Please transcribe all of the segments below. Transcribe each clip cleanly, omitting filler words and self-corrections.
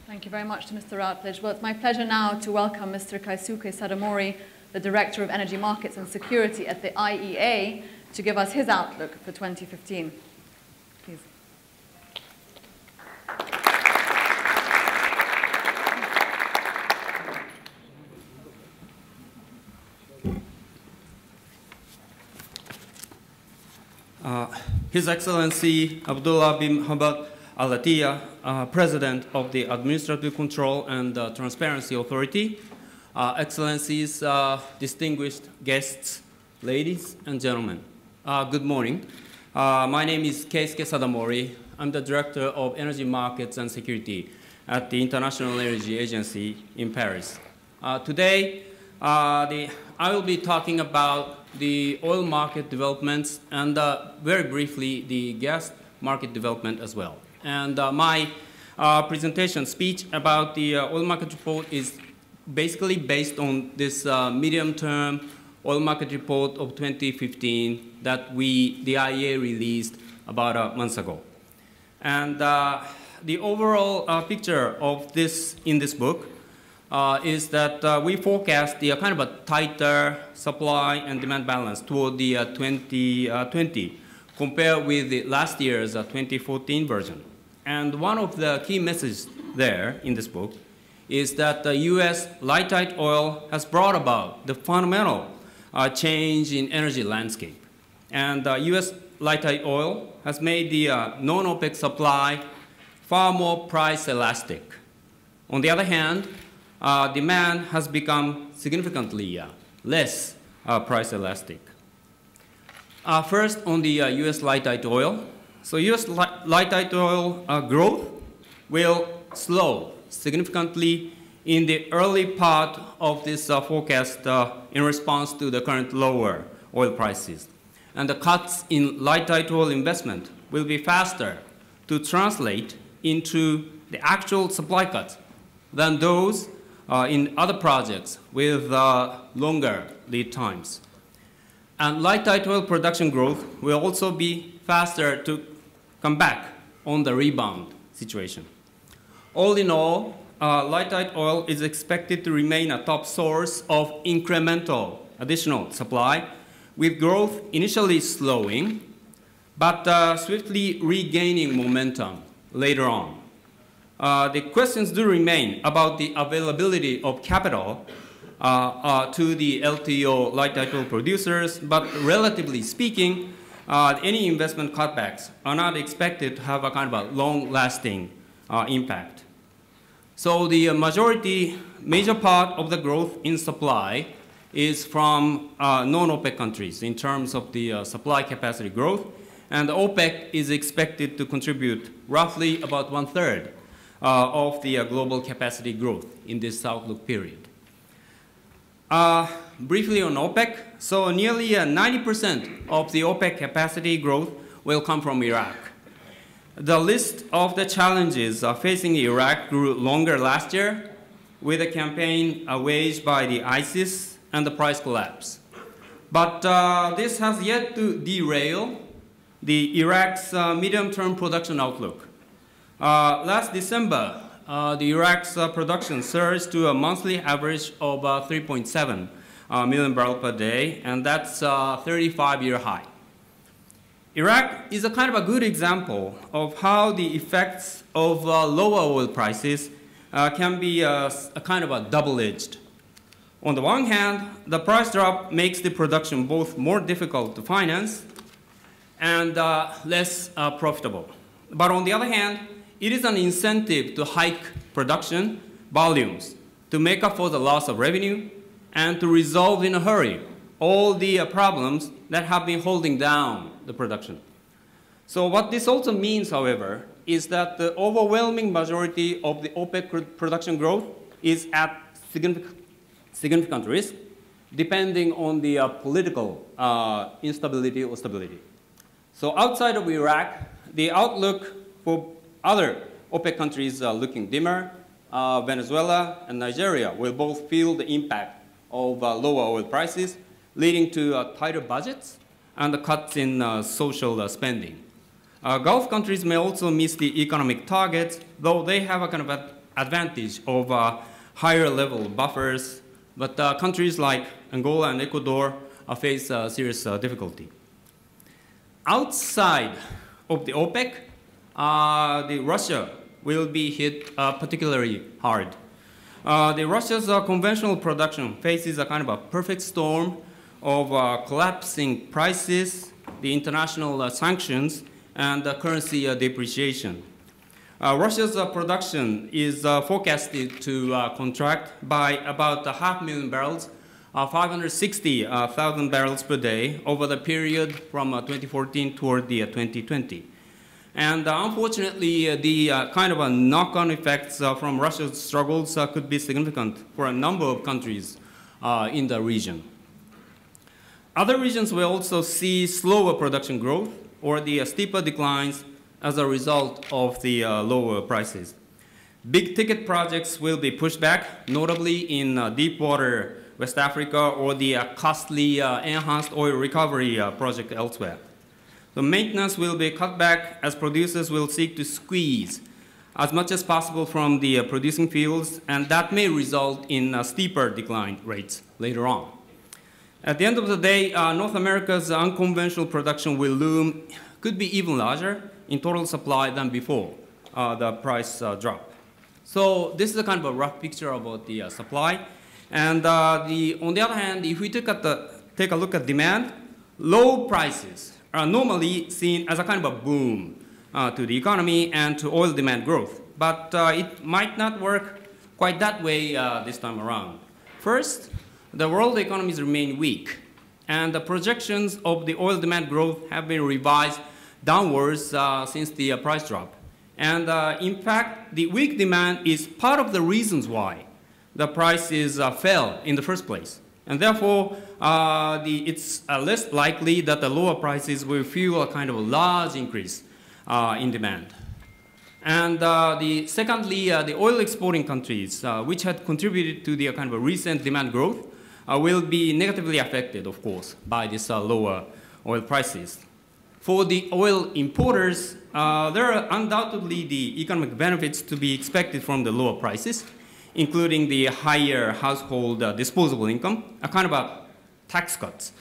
Thank you very much to Mr. Routledge. Well, it's my pleasure now to welcome Mr. Keisuke Sadamori, the Director of Energy Markets and Security at the IEA, to give us his outlook for 2015. Please. His Excellency Abdullah bin Hamad Al-Attiyah, President of the Administrative Control and Transparency Authority, Excellencies, distinguished guests, ladies and gentlemen, good morning. My name is Keisuke Sadamori. I'm the Director of Energy Markets and Security at the International Energy Agency in Paris. Today, I will be talking about the oil market developments and very briefly the gas market development as well. And my presentation speech about the oil market report is basically based on this medium-term oil market report of 2015 that the IEA released about a month ago. And the overall picture of this in this book is that we forecast the kind of a tighter supply and demand balance toward the 2020 compared with the last year's 2014 version. And one of the key messages there in this book is that the U.S. light tight oil has brought about the fundamental change in energy landscape. And U.S. light tight oil has made the non-OPEC supply far more price elastic. On the other hand, demand has become significantly less price elastic. First, on the U.S. light tight oil. So U.S. light tight oil growth will slow significantly in the early part of this forecast in response to the current lower oil prices. And the cuts in light tight oil investment will be faster to translate into the actual supply cuts than those in other projects with longer lead times. And light tight oil production growth will also be faster to come back on the rebound situation. All in all, light tight oil is expected to remain a top source of incremental additional supply, with growth initially slowing, but swiftly regaining momentum later on. The questions do remain about the availability of capital to the LTO light tight oil producers, but relatively speaking, any investment cutbacks are not expected to have a kind of a long-lasting impact. So the major part of the growth in supply is from non-OPEC countries in terms of the supply capacity growth, and OPEC is expected to contribute roughly about 1/3 of the global capacity growth in this outlook period. Briefly on OPEC, so nearly 90% of the OPEC capacity growth will come from Iraq. The list of the challenges facing Iraq grew longer last year with a campaign waged by the ISIS and the price collapse. But this has yet to derail the Iraq's medium-term production outlook. Last December, the Iraq's production surged to a monthly average of 3.7 million barrels per day, and that's a 35-year high. Iraq is a kind of a good example of how the effects of lower oil prices can be a kind of a double-edged. On the one hand, the price drop makes the production both more difficult to finance and less profitable. But on the other hand, it is an incentive to hike production volumes to make up for the loss of revenue and to resolve in a hurry all the problems that have been holding down the production. So what this also means, however, is that the overwhelming majority of the OPEC production growth is at significant risk, depending on the political instability or stability. So outside of Iraq, the outlook for other OPEC countries looking dimmer. Venezuela and Nigeria will both feel the impact of lower oil prices, leading to tighter budgets and the cuts in social spending. Gulf countries may also miss the economic targets, though they have a kind of advantage of higher level buffers, but countries like Angola and Ecuador face serious difficulty. Outside of the OPEC, Russia will be hit particularly hard. Russia's conventional production faces a kind of a perfect storm of collapsing prices, the international sanctions, and currency depreciation. Russia's production is forecasted to contract by about 500,000 barrels, 560,000 barrels per day over the period from 2014 toward the 2020. And unfortunately, the kind of knock-on effects from Russia's struggles could be significant for a number of countries in the region. Other regions will also see slower production growth or the steeper declines as a result of the lower prices. Big ticket projects will be pushed back, notably in deep water West Africa or the costly enhanced oil recovery project elsewhere. So maintenance will be cut back as producers will seek to squeeze as much as possible from the producing fields, and that may result in steeper decline rates later on. At the end of the day, North America's unconventional production will loom, could be even larger in total supply than before the price drop. So this is a kind of a rough picture about the supply. And on the other hand, if we take a look at demand, low prices are normally seen as a kind of a boom to the economy and to oil demand growth. But it might not work quite that way this time around. First, the world economies remain weak, and the projections of the oil demand growth have been revised downwards since the price drop. And in fact, the weak demand is part of the reasons why the prices fell in the first place. And therefore, it's less likely that the lower prices will fuel a kind of a large increase in demand. And secondly, the oil exporting countries, which had contributed to the kind of a recent demand growth, will be negatively affected, of course, by this lower oil prices. For the oil importers, there are undoubtedly the economic benefits to be expected from the lower prices, including the higher household disposable income, a kind of a tax cuts,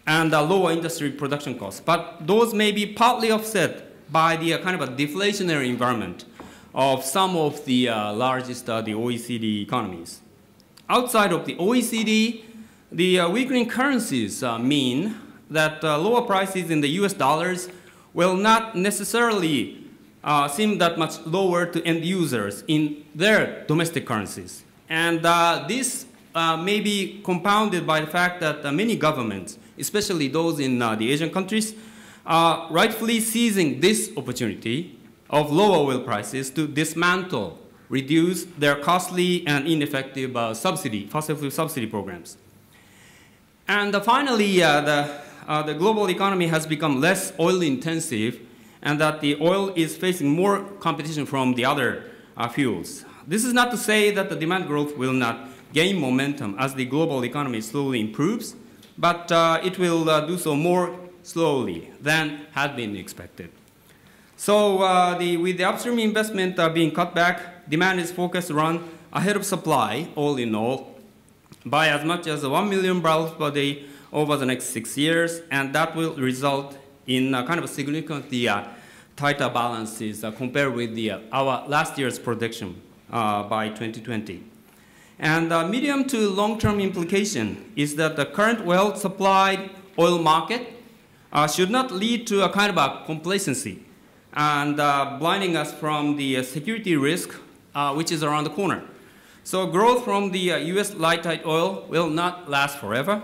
and lower industry production costs. But those may be partly offset by the kind of a deflationary environment of some of the largest the OECD economies. Outside of the OECD, the weakening currencies mean that lower prices in the US dollars will not necessarily seem that much lower to end users in their domestic currencies. And this may be compounded by the fact that many governments, especially those in the Asian countries, are rightfully seizing this opportunity of lower oil prices to dismantle, reduce their costly and ineffective fossil fuel subsidy programs. And finally, the global economy has become less oil intensive, and that the oil is facing more competition from the other fuels. This is not to say that the demand growth will not gain momentum as the global economy slowly improves, but it will do so more slowly than had been expected. So with the upstream investment being cut back, demand is forecast to run ahead of supply, all in all, by as much as 1 million barrels per day over the next 6 years, and that will result in kind of a significantly tighter balances compared with our last year's prediction by 2020. And the medium to long-term implication is that the current well-supplied oil market should not lead to a kind of a complacency and blinding us from the security risk which is around the corner. So growth from the US light tight oil will not last forever,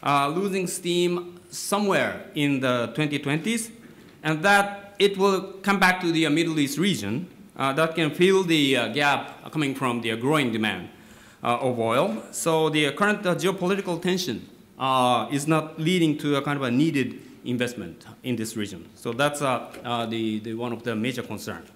losing steam somewhere in the 2020s, and that it will come back to the Middle East region that can fill the gap coming from the growing demand of oil. So the current geopolitical tension is not leading to a kind of a needed investment in this region. So that's one of the major concerns.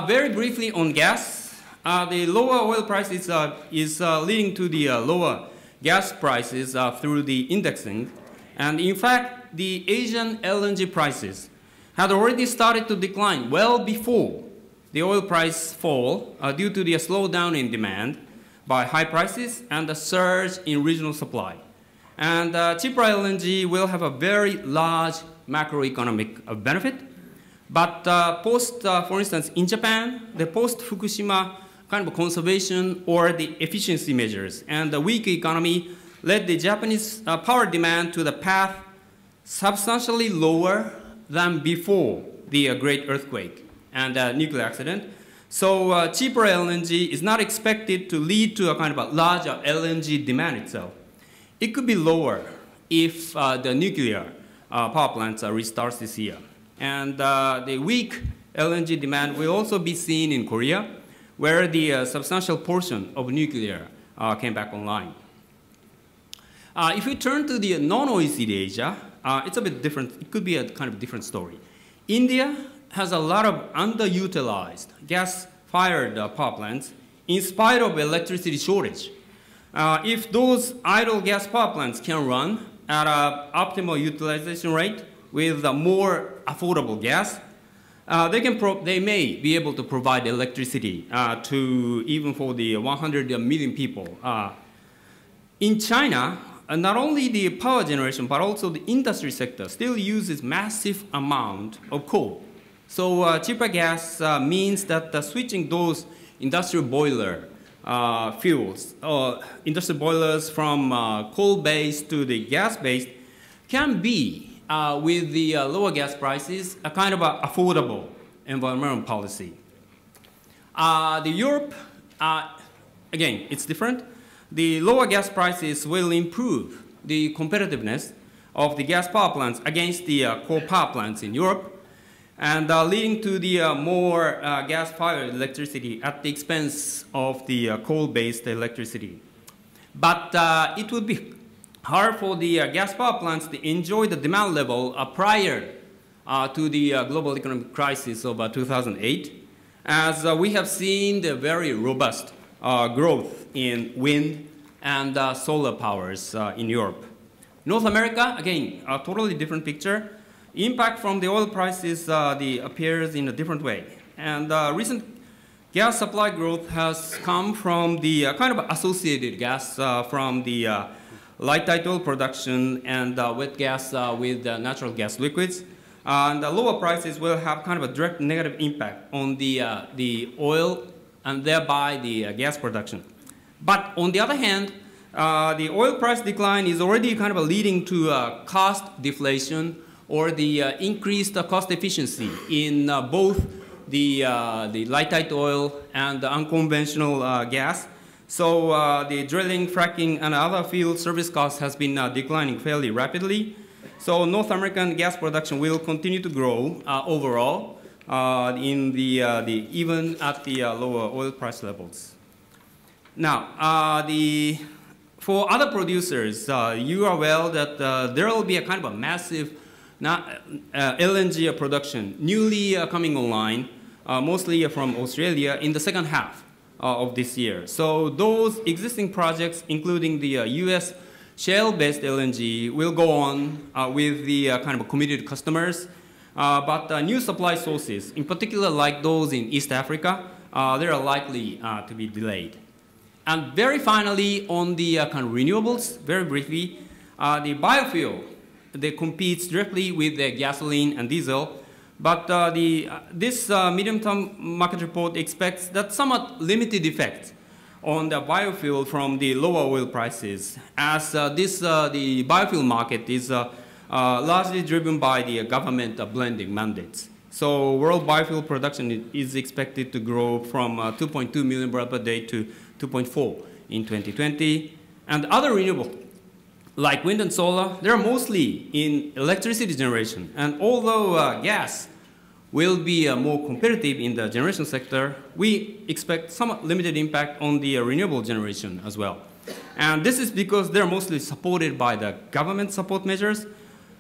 Very briefly on gas, the lower oil prices is leading to the lower gas prices through the indexing. And in fact, the Asian LNG prices had already started to decline well before the oil price fall due to the slowdown in demand by high prices and a surge in regional supply. And cheaper LNG will have a very large macroeconomic benefit. But for instance, in Japan, the post-Fukushima kind of conservation or the efficiency measures and the weak economy led the Japanese power demand to the path substantially lower than before the great earthquake and nuclear accident. So cheaper LNG is not expected to lead to a kind of a larger LNG demand itself. It could be lower if the nuclear power plants restarts this year. And the weak LNG demand will also be seen in Korea, where the substantial portion of nuclear came back online. If we turn to the non-OECD Asia, it's a bit different. It could be a kind of different story. India has a lot of underutilized gas-fired power plants in spite of electricity shortage. If those idle gas power plants can run at an optimal utilization rate with more affordable gas, they may be able to provide electricity to even for the 100 million people. In China, not only the power generation, but also the industry sector still uses massive amount of coal. So cheaper gas means that switching those industrial boiler fuels, industrial boilers from coal-based to the gas-based can be, with the lower gas prices, a kind of affordable environmental policy. Europe, again, it's different. The lower gas prices will improve the competitiveness of the gas power plants against the coal power plants in Europe, and leading to the more gas-fired electricity at the expense of the coal-based electricity. But it would be hard for the gas power plants to enjoy the demand level prior to the global economic crisis of 2008, as we have seen the very robust growth in wind and solar powers in Europe. North America, again, a totally different picture. Impact from the oil prices appears in a different way. And recent gas supply growth has come from the kind of associated gas from the light tight oil production and wet gas with natural gas liquids. And the lower prices will have kind of a direct negative impact on the oil and thereby the gas production. But on the other hand, the oil price decline is already kind of leading to cost deflation or the increased cost efficiency in both the light tight oil and the unconventional gas. So the drilling, fracking, and other field service costs has been declining fairly rapidly. So North American gas production will continue to grow overall in even at the lower oil price levels. Now, for other producers, you are aware that there will be a kind of a massive LNG production newly coming online, mostly from Australia, in the second half of this year. So those existing projects, including the US shale-based LNG, will go on with the kind of committed customers. But new supply sources, in particular like those in East Africa, they are likely to be delayed. And very finally, on the kind of renewables, very briefly, the biofuel, they compete directly with the gasoline and diesel. But this medium-term market report expects that somewhat limited effect on the biofuel from the lower oil prices, as the biofuel market is largely driven by the government blending mandates. So world biofuel production is expected to grow from 2.2 million barrels per day to 2.4 in 2020. And other renewables, like wind and solar, they're mostly in electricity generation. And although gas will be more competitive in the generation sector, we expect somewhat limited impact on the renewable generation as well. And this is because they're mostly supported by the government support measures,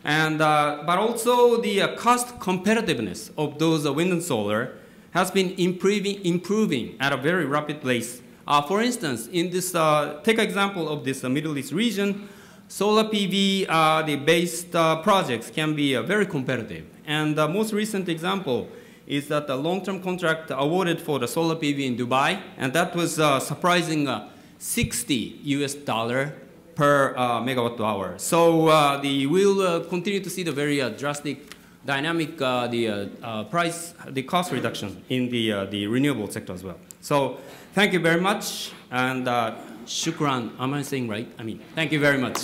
and, but also the cost competitiveness of those wind and solar has been improving at a very rapid pace. For instance, in this, take an example of this Middle East region, solar PV, the based projects can be very competitive. And the most recent example is that the long-term contract awarded for the solar PV in Dubai, and that was surprising $60 per megawatt hour. So we'll continue to see the very drastic dynamic the cost reduction in the renewable sector as well. So thank you very much, and shukran. Am I saying right? I mean, thank you very much.